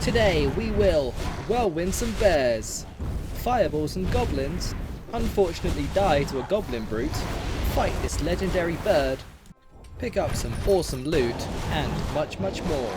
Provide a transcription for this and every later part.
Today we will whirlwind some bears, fireball some goblins, unfortunately die to a goblin brute, fight this legendary bird, pick up some awesome loot, and much more.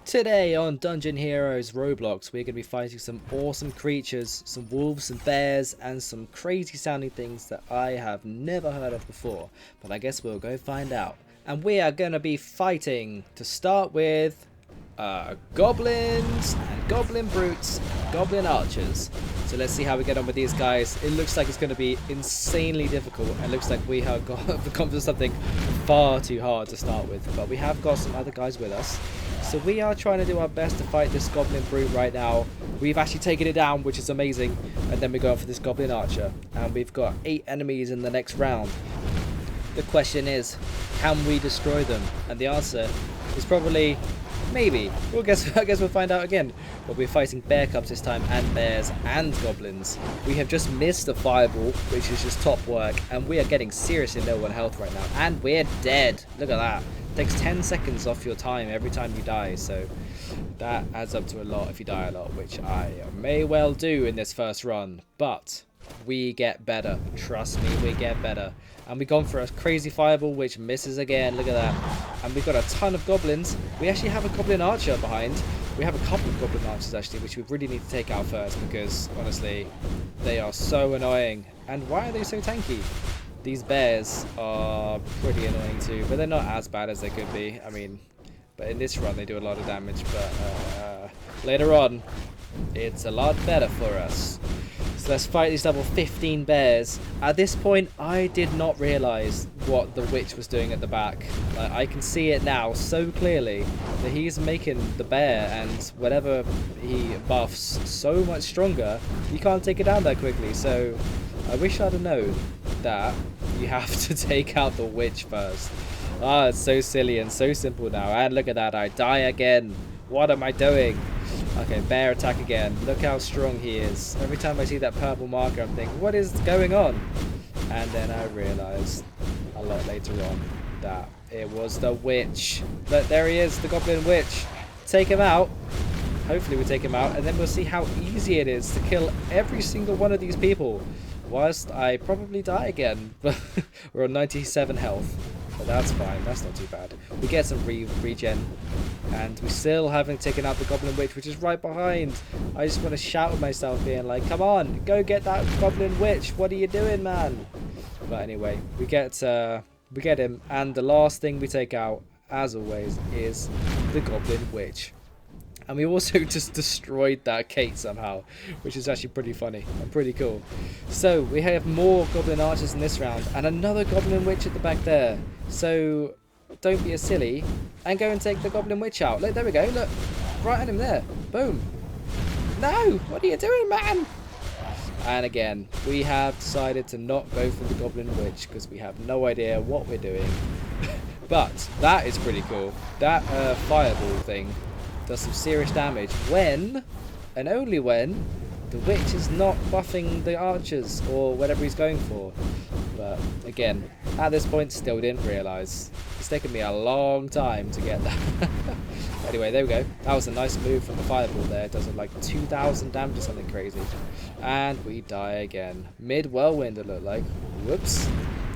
Today on Dungeon Heroes Roblox we're going to be fighting some awesome creatures, some wolves, some bears, and some crazy sounding things that I have never heard of before, but I guess we'll go find out. And we are going to be fighting, to start with, goblins and goblin brutes and goblin archers. So let's see how we get on with these guys. It looks like it's going to be insanely difficult. It looks like we have become to something far too hard to start with, but we have got some other guys with us. So we are trying to do our best to fight this goblin brute right now. We've actually taken it down, which is amazing, and then we go for this goblin archer, and we've got 8 enemies in the next round. The question is, can we destroy them? And the answer is probably maybe. I guess we'll find out again. But we're fighting bear cubs this time, and bears and goblins. We have just missed a fireball, which is just top work, and we are getting seriously low on health right now. And we're dead. Look at that. It takes 10 seconds off your time every time you die, so that adds up to a lot if you die a lot, which I may well do in this first run. But we get better. Trust me, we get better. And we've gone for a crazy fireball, which misses again. Look at that. And we've got a ton of goblins. We actually have a goblin archer behind. We have a couple of goblin archers, actually, which we really need to take out first, because, honestly, they are so annoying. And why are they so tanky? These bears are pretty annoying too, but they're not as bad as they could be. I mean, but in this run, they do a lot of damage. But later on, it's a lot better for us. So let's fight these level 15 bears. At this point, I did not realise what the witch was doing at the back. Like, I can see it now so clearly that he's making the bear and whatever he buffs so much stronger, you can't take it down that quickly. So I wish I'd have known that you have to take out the witch first. Ah, it's so silly and so simple now. And look at that, I die again. What am I doing? Okay, bear attack again. Look how strong he is. Every time I see that purple marker, I'm thinking, what is going on? And then I realised a lot later on that it was the witch. Look, there he is, the goblin witch. Take him out. Hopefully we take him out, and then we'll see how easy it is to kill every single one of these people. Whilst I probably die again. We're on 97 health. But that's fine, that's not too bad. We get some regen, and we still haven't taken out the goblin witch, which is right behind. I just want to shout at myself, being like, come on, go get that goblin witch, what are you doing, man? But anyway, we get him, and the last thing we take out, as always, is the goblin witch. And we also just destroyed that gate somehow, which is actually pretty funny and pretty cool. So we have more goblin archers in this round, and another goblin witch at the back there. So don't be a silly and go and take the goblin witch out. Look, there we go. Look, right on him there. Boom. No, what are you doing, man? And again, we have decided to not go for the goblin witch because we have no idea what we're doing. But that is pretty cool. That fireball thing does some serious damage when, and only when, the witch is not buffing the archers or whatever he's going for. But again, at this point, still didn't realise. It's taken me a long time to get that. Anyway, there we go. That was a nice move from the fireball there. It does like 2,000 damage or something crazy. And we die again. Mid-whirlwind, it looked like. Whoops.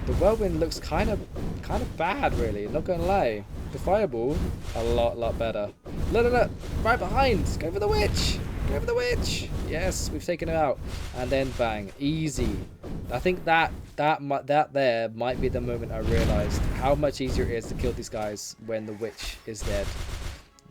The whirlwind looks kind of bad, really. Not gonna lie. The fireball, a lot better. Look, right behind. Go for the witch. Go for the witch. Yes, we've taken him out. And then bang, easy. I think that there might be the moment I realised how much easier it is to kill these guys when the witch is dead.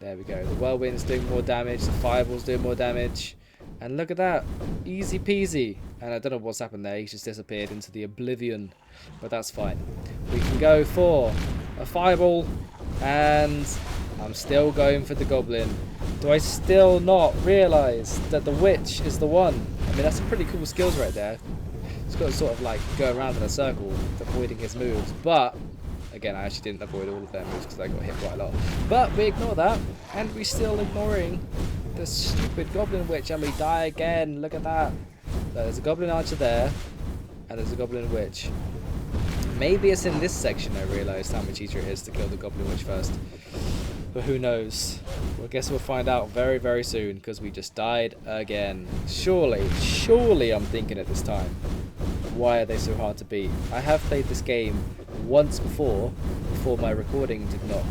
There we go. The whirlwind's doing more damage. The fireball's doing more damage. And look at that. Easy peasy. And I don't know what's happened there. He's just disappeared into the oblivion. But that's fine. We can go for a fireball. And I'm still going for the goblin. Do I still not realise that the witch is the one? I mean, that's some pretty cool skills right there. It's got to sort of like go around in a circle, avoiding his moves. But again, I actually didn't avoid all of their moves because I got hit quite a lot. But we ignore that, and we're still ignoring the stupid goblin witch, and we die again. Look at that. There's a goblin archer there, and there's a goblin witch. Maybe it's in this section I realised how much easier it is to kill the goblin witch first. But who knows? Well, I guess we'll find out very, very soon, because we just died again. Surely I'm thinking at this time, why are they so hard to beat? I have played this game once before my recording did not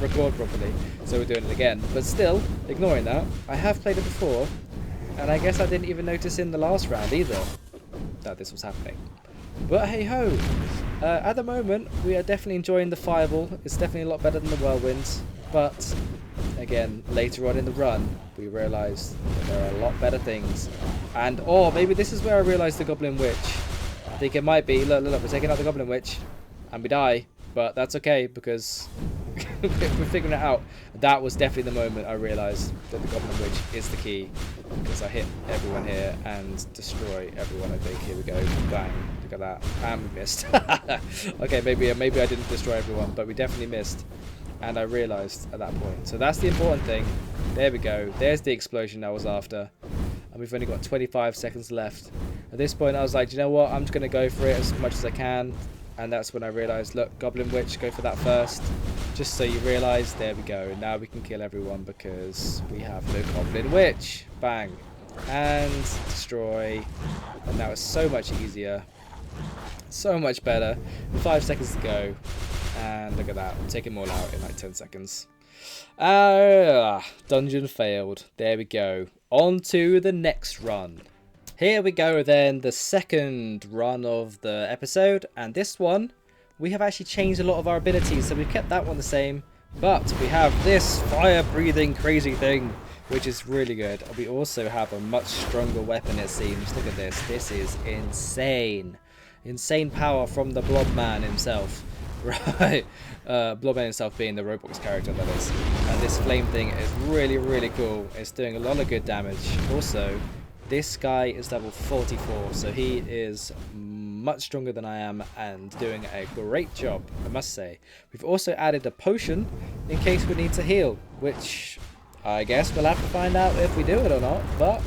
record properly, so we're doing it again. But still, ignoring that, I have played it before, and I guess I didn't even notice in the last round either that this was happening. But hey ho! At the moment, we are definitely enjoying the Fireball. It's definitely a lot better than the Whirlwinds. But, again, later on in the run, we realised that there are a lot better things. And, oh, maybe this is where I realised the Goblin Witch. I think it might be. Look, we're taking out the Goblin Witch. And we die. But that's okay, because we're figuring it out. That was definitely the moment I realised that the Goblin Witch is the key. Because I hit everyone here and destroy everyone, I think. Here we go. Bang. Look at that. And we missed. Okay, maybe I didn't destroy everyone, but we definitely missed. And I realised at that point. So that's the important thing. There we go. There's the explosion I was after. And we've only got 25 seconds left. At this point, I was like, you know what? I'm just going to go for it as much as I can. And that's when I realised, look, Goblin Witch, go for that first. Just so you realise, there we go. Now we can kill everyone because we have the Goblin Witch. Bang. And destroy. And now it's so much easier. So much better. 5 seconds to go. And look at that. Take them all out in like 10 seconds. Dungeon failed. There we go. On to the next run. Here we go then, the second run of the episode, and this one we have actually changed a lot of our abilities, so we've kept that one the same, but we have this fire breathing crazy thing, which is really good. We also have a much stronger weapon, it seems. Look at this. This is insane power from the Blob man himself. Right, Blob man himself being the Roblox character, that is. And this flame thing is really cool. It's doing a lot of good damage. Also, this guy is level 44, so he is much stronger than I am and doing a great job, I must say. We've also added a potion in case we need to heal, which I guess we'll have to find out if we do it or not, but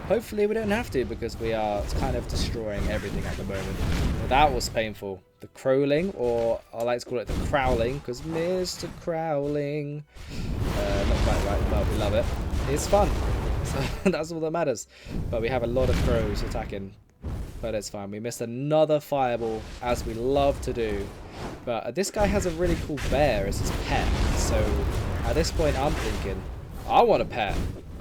hopefully we don't have to, because we are kind of destroying everything at the moment. Well, that was painful. The crawling, or I like to call it the crowling, because Mr. Crowling, not quite right, but we love it. It's fun. So that's all that matters. But we have a lot of crows attacking, but it's fine. We missed another fireball, as we love to do. But this guy has a really cool bear as his pet, so at this point I'm thinking, I want a pet.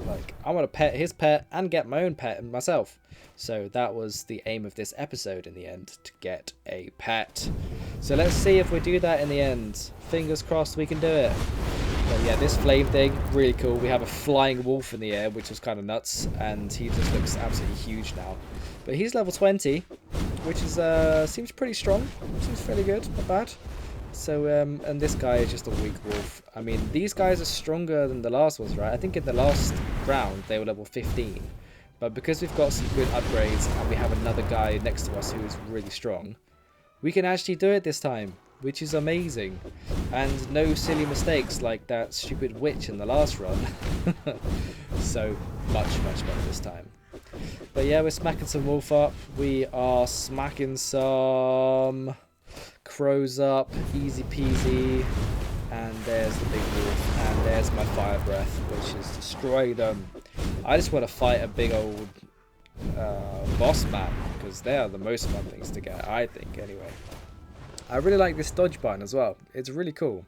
Like, I want to pet his pet and get my own pet myself. So that was the aim of this episode in the end, to get a pet. So let's see if we do that in the end. Fingers crossed we can do it. But yeah, this flame thing, really cool. We have a flying wolf in the air, which was kind of nuts, and he just looks absolutely huge now. But he's level 20, which is seems pretty strong. Seems fairly good, not bad. So, and this guy is just a weak wolf. I mean, these guys are stronger than the last ones, right? I think in the last round they were level 15. But because we've got some good upgrades and we have another guy next to us who is really strong, we can actually do it this time, which is amazing. And no silly mistakes like that stupid witch in the last run. So much better this time. But yeah, we're smacking some wolf up. We are smacking some crows up, easy peasy. And there's the big wolf, and there's my fire breath, which is destroy them. I just want to fight a big old boss man, because they are the most fun things to get, I think, anyway. I really like this dodge button as well. It's really cool.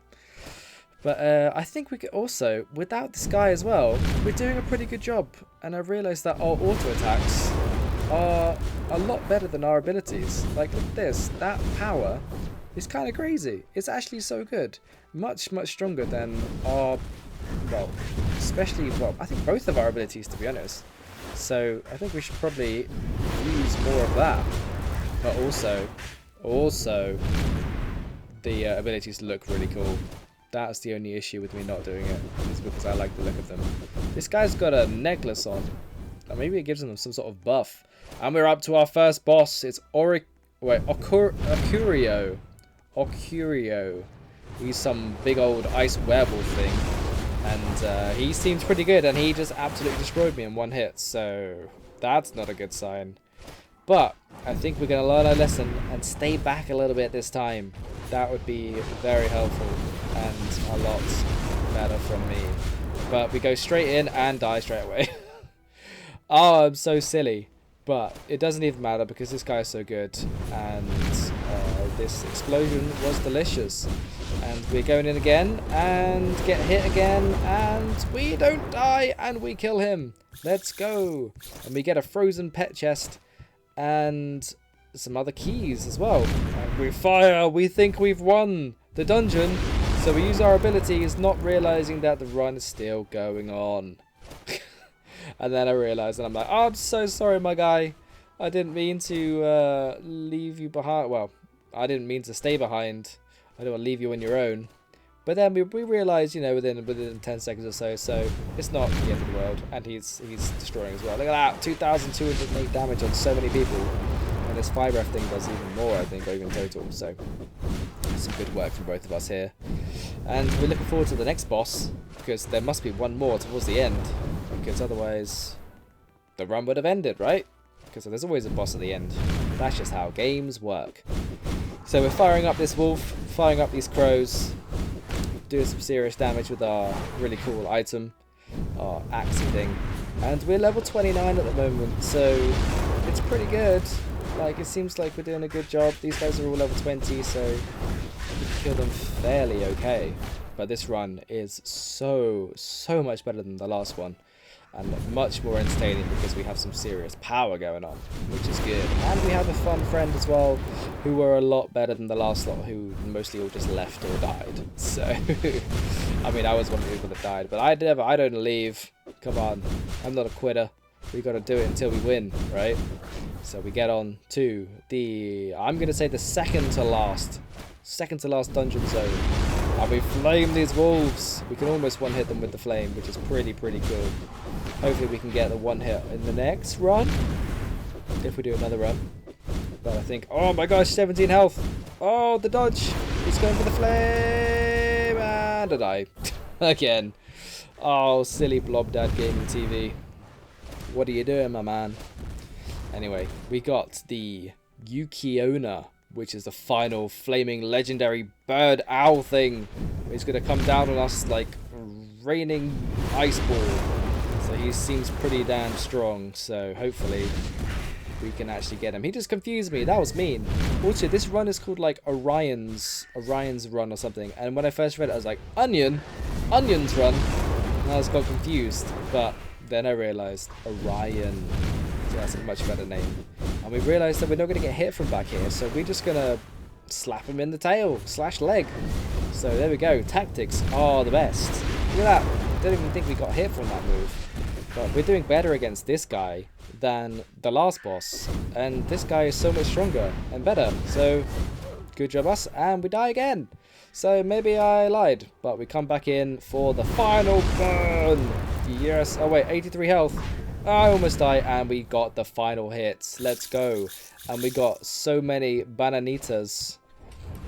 But I think we could also, without this guy as well, we're doing a pretty good job. And I realised that our auto attacks are a lot better than our abilities. Like, look at this. That power is kind of crazy. It's actually so good. Much stronger than our, well, especially, well, I think both of our abilities, to be honest. So I think we should probably use more of that. But also, the abilities look really cool. That's the only issue with me not doing it, is because I like the look of them. This guy's got a necklace on. Or maybe it gives him some sort of buff. And we're up to our first boss. It's Ocurio. He's some big old ice werewolf thing. And he seems pretty good, and he just absolutely destroyed me in one hit. So that's not a good sign. But I think we're going to learn our lesson and stay back a little bit this time. That would be very helpful and a lot meta from me. But we go straight in and die straight away. Oh, I'm so silly. But it doesn't even matter because this guy is so good. And this explosion was delicious. And we're going in again and get hit again. And we don't die and we kill him. Let's go. And we get a frozen pet chest. And some other keys as well. And we fire. We think we've won the dungeon. So we use our abilities, not realizing that the run is still going on. And then I realized, and I'm like, oh, I'm so sorry, my guy. I didn't mean to leave you behind. Well, I didn't mean to stay behind. I don't want to leave you on your own. But then we realized, you know, within 10 seconds or so, so it's not the end of the world. And he's destroying as well. Look at that, 2,208 damage on so many people. And this 5-ref thing does even more, I think, over in total. So some good work from both of us here. And we're looking forward to the next boss, because there must be one more towards the end. Because otherwise the run would have ended, right? Because there's always a boss at the end. That's just how games work. So we're firing up this wolf, firing up these crows, doing some serious damage with our really cool item, our axey thing. And we're level 29 at the moment, so it's pretty good. Like, it seems like we're doing a good job. These guys are all level 20, so we can kill them fairly okay. But this run is so much better than the last one. And much more entertaining because we have some serious power going on, which is good. And we have a fun friend as well, who were a lot better than the last lot, who mostly all just left or died. So, I mean, I was one of the people that died, but I don't leave. Come on, I'm not a quitter. We got to do it until we win, right? So we get on to the, I'm going to say the second to last dungeon zone. And we flame these wolves. We can almost one-hit them with the flame, which is pretty cool. Hopefully we can get the one hit in the next run, if we do another run. But I think, oh my gosh, 17 health. Oh, the dodge. He's going for the flame. And I die. Again. Oh, silly Blob Dad Gaming TV. What are you doing, my man? Anyway, we got the Yukiona, which is the final flaming legendary bird owl thing. It's going to come down on us like raining ice ball. So he seems pretty damn strong. So hopefully we can actually get him. He just confused me. That was mean. Also, this run is called like Orion's run or something. And when I first read it, I was like, Onion's run. And I was got confused. But then I realized Orion. So that's a much better name. And we realized that we're not going to get hit from back here. So we're just going to slap him in the tail / leg. So there we go. Tactics are the best. Look at that. Don't even think we got hit from that move. But we're doing better against this guy than the last boss. And this guy is so much stronger and better. So good job us. And we die again. So maybe I lied. But we come back in for the final burn. Yes. Oh wait, 83 health. I almost died, and we got the final hits. Let's go. And we got so many bananitas.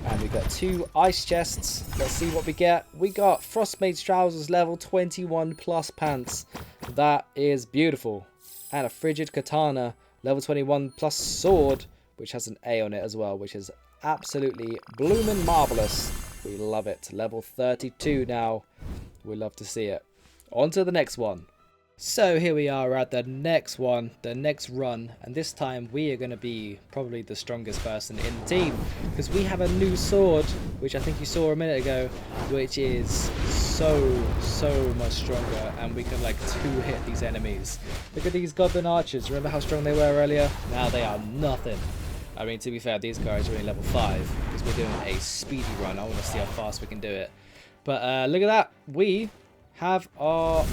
And we got 2 ice chests. Let's see what we get. We got Frostmaid's trousers, level 21 plus pants. That is beautiful. And a frigid katana, level 21 plus sword, which has an A on it as well, which is absolutely bloomin' marvelous. We love it. Level 32 now. We love to see it. On to the next one. So here we are at the next one, the next run, and this time we are going to be probably the strongest person in the team, because we have a new sword, which I think you saw a minute ago, which is so much stronger, and we can like 2-hit these enemies. Look at these goblin archers. Remember how strong they were earlier? Now they are nothing. I mean, to be fair, these guys are only level 5, because we're doing a speedy run. I want to see how fast we can do it. But look at that. We have our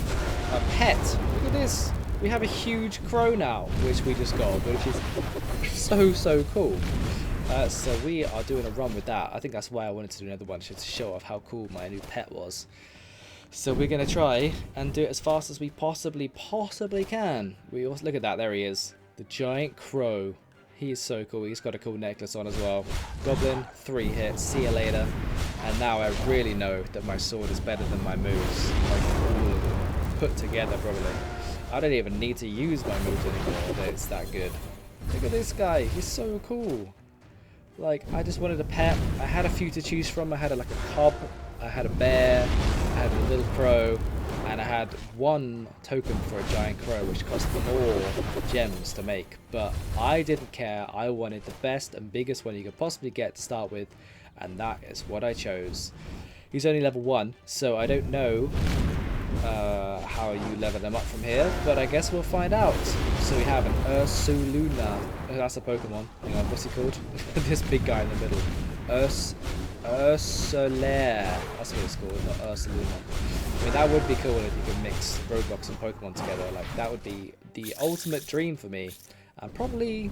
pet. Look at this. We have a huge crow now, which we just got, which is so cool. So we are doing a run with that. I think that's why I wanted to do another one, just to show off how cool my new pet was. So we're going to try and do it as fast as we possibly can. We also, look at that, there he is. The giant crow. He is so cool. He's got a cool necklace on as well. Goblin, 3 hits. See you later. And now I really know that my sword is better than my moves. Like all of them put together, probably. I don't even need to use my moves anymore. It's that good. Look at this guy. He's so cool. Like, I just wanted a pet. I had a few to choose from. I had like a cub. I had a bear. I had a little crow, and I had 1 token for a giant crow, which cost more gems to make. But I didn't care. I wanted the best and biggest one you could possibly get to start with, and that is what I chose. He's only level 1, so I don't know how you level them up from here, but I guess we'll find out. So we have an Ursuluna. Oh, that's a Pokemon. Hang on, what's he called? This big guy in the middle. Ursulaire. That's what it's called, not Ursuluna. I mean, that would be cool if you could mix Roblox and Pokemon together. Like, that would be the ultimate dream for me. And probably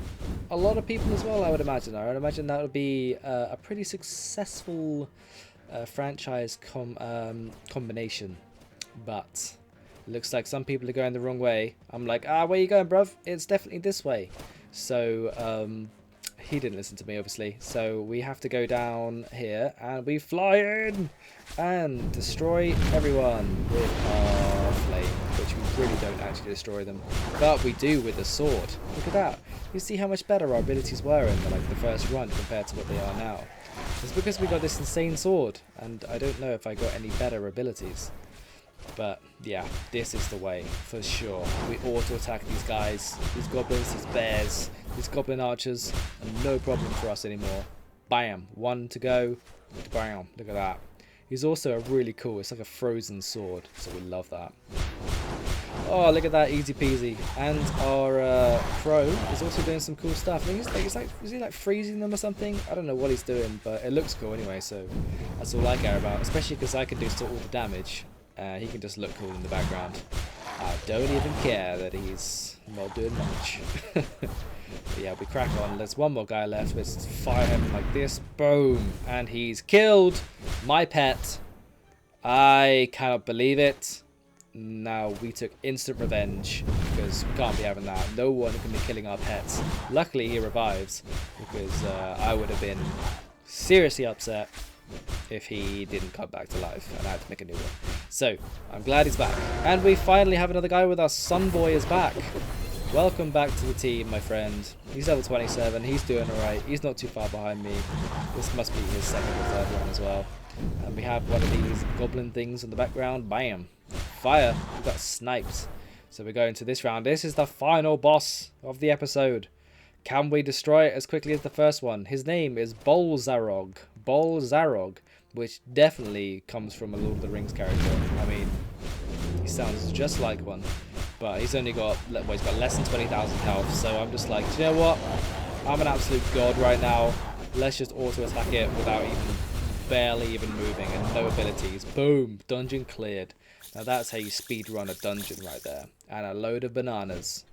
a lot of people as well, I would imagine. I would imagine that would be a pretty successful franchise combination. But looks like some people are going the wrong way. I'm like, where you going, bruv? It's definitely this way. So he didn't listen to me, obviously. So we have to go down here and we fly in and destroy everyone with our flame, which we really don't actually destroy them, but we do with the sword. Look at that. You see how much better our abilities were in the first run compared to what they are now. It's because we got this insane sword, and I don't know if I got any better abilities. But yeah, this is the way for sure. We auto attack these guys, these goblins, these bears, these goblin archers, and no problem for us anymore. Bam, 1 to go. Bam, look at that. He's also a really cool, it's like a frozen sword, so we love that. Oh, look at that, easy peasy. And our crow is also doing some cool stuff. I think is he like freezing them or something? I don't know what he's doing, but it looks cool anyway, so that's all I care about. Especially because I can do all the damage. He can just look cool in the background. I don't even care that he's not doing much. But yeah, we crack on. There's 1 more guy left. Let's fire him like this. Boom. And he's killed my pet. I cannot believe it. Now we took instant revenge because we can't be having that. No one can be killing our pets. Luckily he revives because I would have been seriously upset if he didn't come back to life and I had to make a new one. So I'm glad he's back, and we finally have another guy with us. Sunboy is back. Welcome back to the team, my friend. He's level 27. He's doing alright. He's not too far behind me. This must be his 2nd or 3rd one as well. And we have one of these goblin things in the background. Bam. Fire. We got sniped. So we're going to this round. This is the final boss of the episode. Can we destroy it as quickly as the first one? His name is Bolzarog. Bolzarog, which definitely comes from a Lord of the Rings character. I mean, he sounds just like one. But he's only got, well, he's got less than 20,000 health. So I'm just like, do you know what? I'm an absolute god right now. Let's just auto attack it without even barely even moving and no abilities. Boom, dungeon cleared. Now that's how you speed run a dungeon right there. And a load of bananas.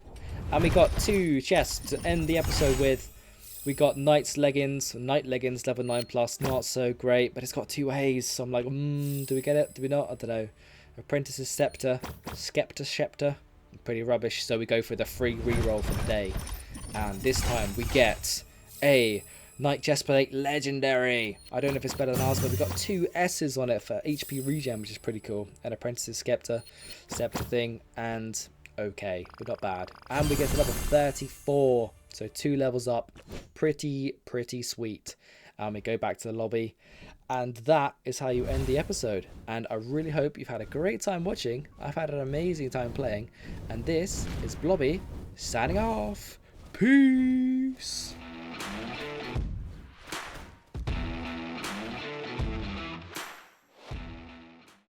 And we got 2 chests to end the episode with. We got Knight leggings level 9+, not so great, but it's got 2 A's, so I'm like, do we get it? Do we not? I don't know. Apprentice's Scepter, Scepter, pretty rubbish, so we go for the free reroll for the day. And this time we get a Knight Chestplate Legendary. I don't know if it's better than ours, but we've got 2 S's on it for HP regen, which is pretty cool. An Apprentice's Scepter thing, and okay, we're not bad. And we get to level 34. So 2 levels up, pretty sweet. We go back to the lobby, and that is how you end the episode. And I really hope you've had a great time watching. I've had an amazing time playing, and this is Blobby signing off. Peace.